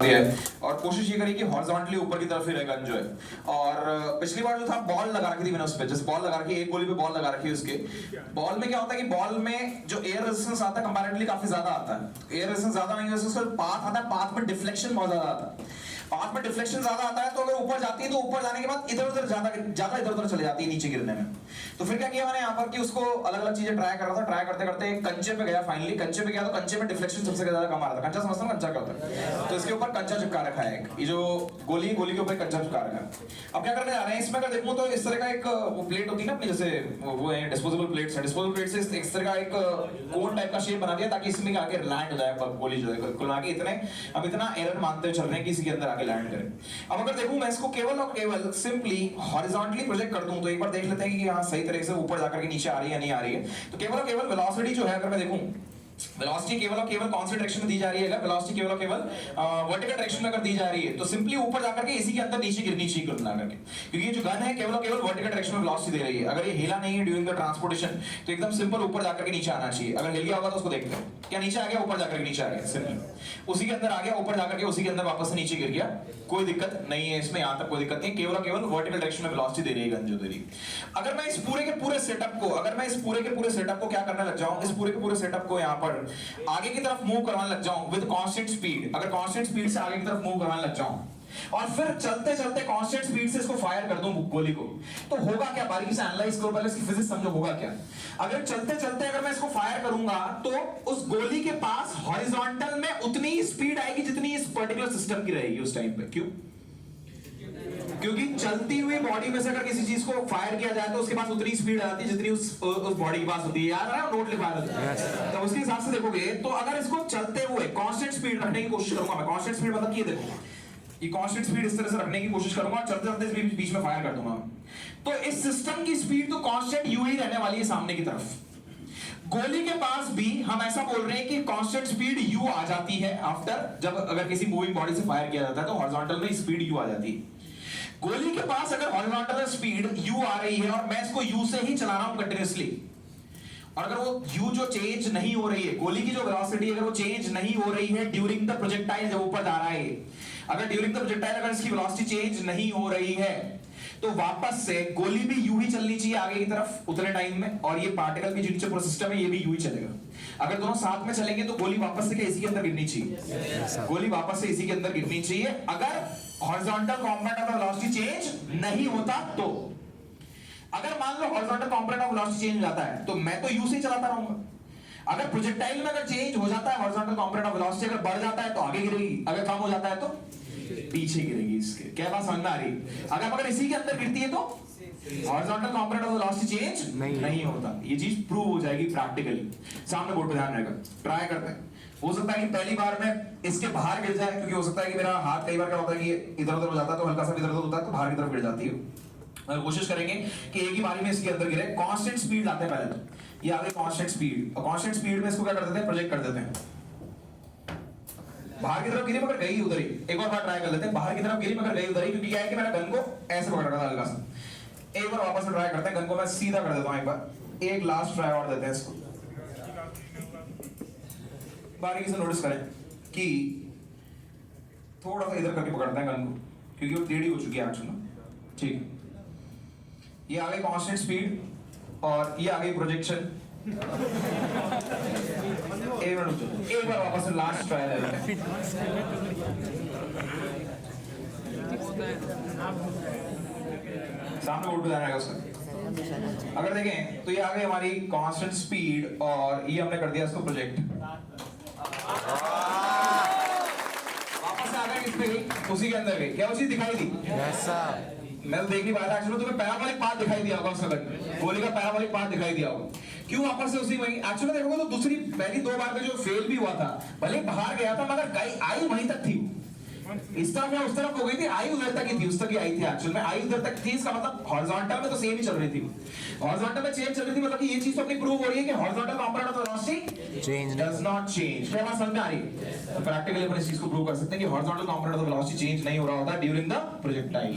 है और कोशिश ये करी कि हॉरिजॉन्टली ऊपर की तरफ ही रहे गन जो है। और पिछली बार जो था बॉल लगा रखी थी मैंने उस पे, जैसे बॉल लगा रखी, एक गोली पे बॉल लगा रखी है उसके। बॉल में क्या होता है कि बॉल में जो एयर रेजिस्टेंस आता है कंपैरेटिवली काफी ज्यादा आता है। एयर रेजिस्टेंस ज्यादा नहीं है, उसका पाथ आता है, पाथ में डिफ्लेक्शन बहुत ज्यादा आता है। पाथ में डिफ्लेक्शन ज्यादा आता है तो अगर ऊपर जाती है तो ऊपर जाने के बाद इधर उधर ज्यादा इधर उधर चले जाती है नीचे गिरने में। तो फिर क्या किया मैंने यहाँ पर कि उसको अलग अलग चीजें ट्राई कर रहा था। ट्राई करते करते कंचे पे गया, फाइनली कंचे पे गया तो कंचे में डिफ्लेक्शन सबसे ज्यादा कम आ रहा था। कंचा समझता हूँ कंचा क्या होता है, तो इसके ऊपर कंचा चिपका रखा है। ये जो गोली के ऊपर कंचा चिपका रखा है। अब क्या करने जा रहे हैं इसमें, अगर देखूं तो इस तरह का एक वो प्लेट होती है ना अपनी, जैसे वो है डिस्पोजेबल प्लेट्स है। डिस्पोजेबल प्लेट से इस तरह का एक कोन टाइप का शेप बना दिया ताकि इसमें आके लैंड हो जाए गोली जो है। कुल आके इतने अब इतना एरर मानते हुए चल रहे हैं कि इसके अंदर आके लैंड करे। अब अगर देखूं मैं इसको केवल और केवल सिंपली हॉरिजॉन्टली प्रोजेक्ट कर दूं तो एक बार देख लेते हैं कि यहाँ सही तरह से ऊपर जाकर के नीचे आ रही है या नहीं आ रही है। तो केवल और केवल वेलोसिटी जो है, अगर मैं देखूं वेलोसिटी केवल और केवल कौन सी डायरेक्शन में दी जा रही है, अगर वेलोसिटी केवल और केवल वर्टिकल डायरेक्शन में अगर दी जा रही है तो सिंपली ऊपर जाकर के इसी के अंदर नीचे गिरनी चाहिए कुल मिलाकर के, क्योंकि ये जो गन है केवल और केवल वर्टिकल डायरेक्शन में वेलोसिटी दे रही है। अगर ये हिला नहीं है ड्यूरिंग द ट्रांसपोर्टेशन तो एकदम सिंपल ऊपर जाकर के नीचे आना चाहिए। अगर हिल गया होगा तो उसको देखते हैं, क्या नीचे आ गया, ऊपर जाकर के नीचे आ गया, सिंपल उसी के अंदर आ गया, ऊपर जाकर के उसी के अंदर वापस से नीचे गिर गया, कोई दिक्कत नहीं है इसमें, यहां तक कोई दिक्कत नहीं। केवल और केवल वर्टिकल डायरेक्शन में वेलोसिटी दे रही है गन जो दे रही है। अगर मैं इस पूरे के पूरे सेटअप को क्या करने लग जाऊं, इस पूरे के पूरे सेटअप को यहां पर आगे की तरफ मूव करवाने लग जाऊं विद कांस्टेंट स्पीड, अगर कांस्टेंट स्पीड से आगे की तरफ मूव करवाने लग जाऊं और फिर चलते चलते कांस्टेंट स्पीड से इसको फायर कर दूं गोली को, तो होगा क्या, बारीकी से एनालाइज करो पहले, इसकी फिजिक्स समझो होगा क्या। अगर चलते चलते अगर मैं इसको फायर करूंगा तो उस गोली के पास हॉरिजॉन्टल में उतनी ही स्पीड आएगी जितनी इस पर्टिकुलर सिस्टम की रहेगी उस टाइम पे। क्यों? क्योंकि चलती हुई बॉडी में से अगर किसी चीज को फायर किया जाए तो उसके पास उतनी स्पीड आती है जितनी उस बॉडी के पास होती है। याद है नोट लिखा है तो उसके हिसाब से देखोगे तो अगर इसको चलते हुए कांस्टेंट स्पीड रखने की कोशिश करूंगा मैं, कांस्टेंट स्पीड मतलब ये देखो, ये कांस्टेंट स्पीड इस तरह से रखने की कोशिश करूंगा और चलते चलते इस बीच में फायर कर दूंगा, तो इस सिस्टम की स्पीड तो कांस्टेंट यू ही रहने वाली है सामने की तरफ। गोली के पास भी हम ऐसा बोल रहे हैं कि कांस्टेंट स्पीड u आ जाती है आफ्टर, जब अगर किसी मूविंग बॉडी से फायर किया जाता है तो हॉरिजॉन्टल में स्पीड u आ जाती है। गोली के पास अगर हॉरिजॉन्टल स्पीड u आ रही है और मैं इसको u से ही चला रहा हूं कंटिन्यूअसली, और अगर वो u जो चेंज नहीं हो रही है, गोली की जो वेलोसिटी अगर वो चेंज नहीं हो रही है ड्यूरिंग द प्रोजेक्टाइल, जब ऊपर जा रहा है, अगर ड्यूरिंग द प्रोजेक्टाइल अगर इसकी वेलोसिटी चेंज नहीं हो रही है तो वापस से गोली भी यूं ही चलनी चाहिए आगे की तरफ उतने टाइम में, और ये पार्टिकल की जो नीचे पूरा सिस्टम है ये भी यूं ही चलेगा। अगर दोनों साथ में चलेंगे तो गोली वापस से क्या इसी के अंदर गिरनी चाहिए, गोली वापस से इसी के अंदर गिरनी चाहिए अगर horizontal component of velocity change नहीं होता तो। अगर मान लो horizontal component of velocity change हो जाता है तो मैं तो यू से चलाता रहूंगा। अगर प्रोजेक्टाइल में अगर चेंज हो जाता है हॉरिजॉन्टल कंपोनेंट ऑफ वेलोसिटी, अगर बढ़ जाता है तो आगे गिरेगी, अगर कम हो जाता है तो पीछे गिरेगी। इसके क्या बात समझ में आ रही है? अगर इसी के अंदर गिरती है तो horizontal component of velocity change नहीं होता। ये चीज प्रूव हो जाएगी प्रैक्टिकली, सामने बोर्ड पे ध्यान रहेगा। ट्राई करते हैं, हो सकता है कि पहली बार में इसके बाहर गिर जाए, क्योंकि हो सकता है कि मेरा हाथ कई बार क्या होता है कि इधर उधर हो जाता है तो हल्का सा इधर उधर होता है तो बाहर की तरफ गिर जाती है। कोशिश करेंगे कि एक ही बारी में इसके अंदर गिरे। कांस्टेंट स्पीड लाते हैं पहले, तो ये आ गई कांस्टेंट स्पीड, और कांस्टेंट स्पीड में इसको क्या कर देते हैं, प्रोजेक्ट कर देते हैं। बाहर की तरफ गिरी मगर गई उधर ही, एक और बार ट्राई कर लेते हैं। बाहर की तरफ गिरी मगर गई उधर ही, क्योंकि क्या है कि मैंने गन को ऐसे पकड़ रखा था हल्का सा। एक बार वापस से ट्राई करते हैं, गन को मैं सीधा कर देता हूं, एक बार एक लास्ट ट्राई और देते हैं इसको। बारीकी से नोटिस करें कि थोड़ा सा इधर करके पकड़ते हैं गन को, क्योंकि वो टेढ़ी हो चुकी है एक्चुअली में। ठीक, ये आ गई कांस्टेंट स्पीड और ये आ गई प्रोजेक्शन। एक बार वापस से लास्ट ट्राई ले लेते हैं। सामने बोर्ड पे जाना है उसका। अगर देखें तो ये आ गई हमारी कांस्टेंट स्पीड और ये हमने कर दिया इसको प्रोजेक्ट। वापस से आ गए किस पे, उसी के अंदर गई, क्या वो चीज दिखाई दी? Yes sir. मैं तो देख नहीं पाया था एक्चुअली, तुम्हें पैराबोलिक पाथ दिखाई दिया होगा उसका, गोली का पैराबोलिक पाथ दिखाई दिया होगा। क्यों वापस से उसी वहीं? एक्चुअली देखोगे तो दूसरी पहली दो बार में जो फेल भी हुआ था, भले बाहर गया था मगर गई आई वहीं तक थी, इस तरफ या उस तरफ हो गई थी, आई उधर तक ही थी, उस तक ही आई थी एक्चुअल में, आई उधर तक थी। इसका मतलब हॉरिजॉन्टल में तो सेम ही चल रही थी, हॉरिजॉन्टल में चेंज चल रही थी, मतलब कि ये चीज तो अपनी प्रूव हो रही है कि horizontal component of velocity change does not change. क्या बात समझ में आ रही है? तो प्रैक्टिकली अपन इस चीज को प्रूव कर सकते हैं कि horizontal component of velocity change नहीं हो रहा होता ड्यूरिंग द प्रोजेक्टाइल।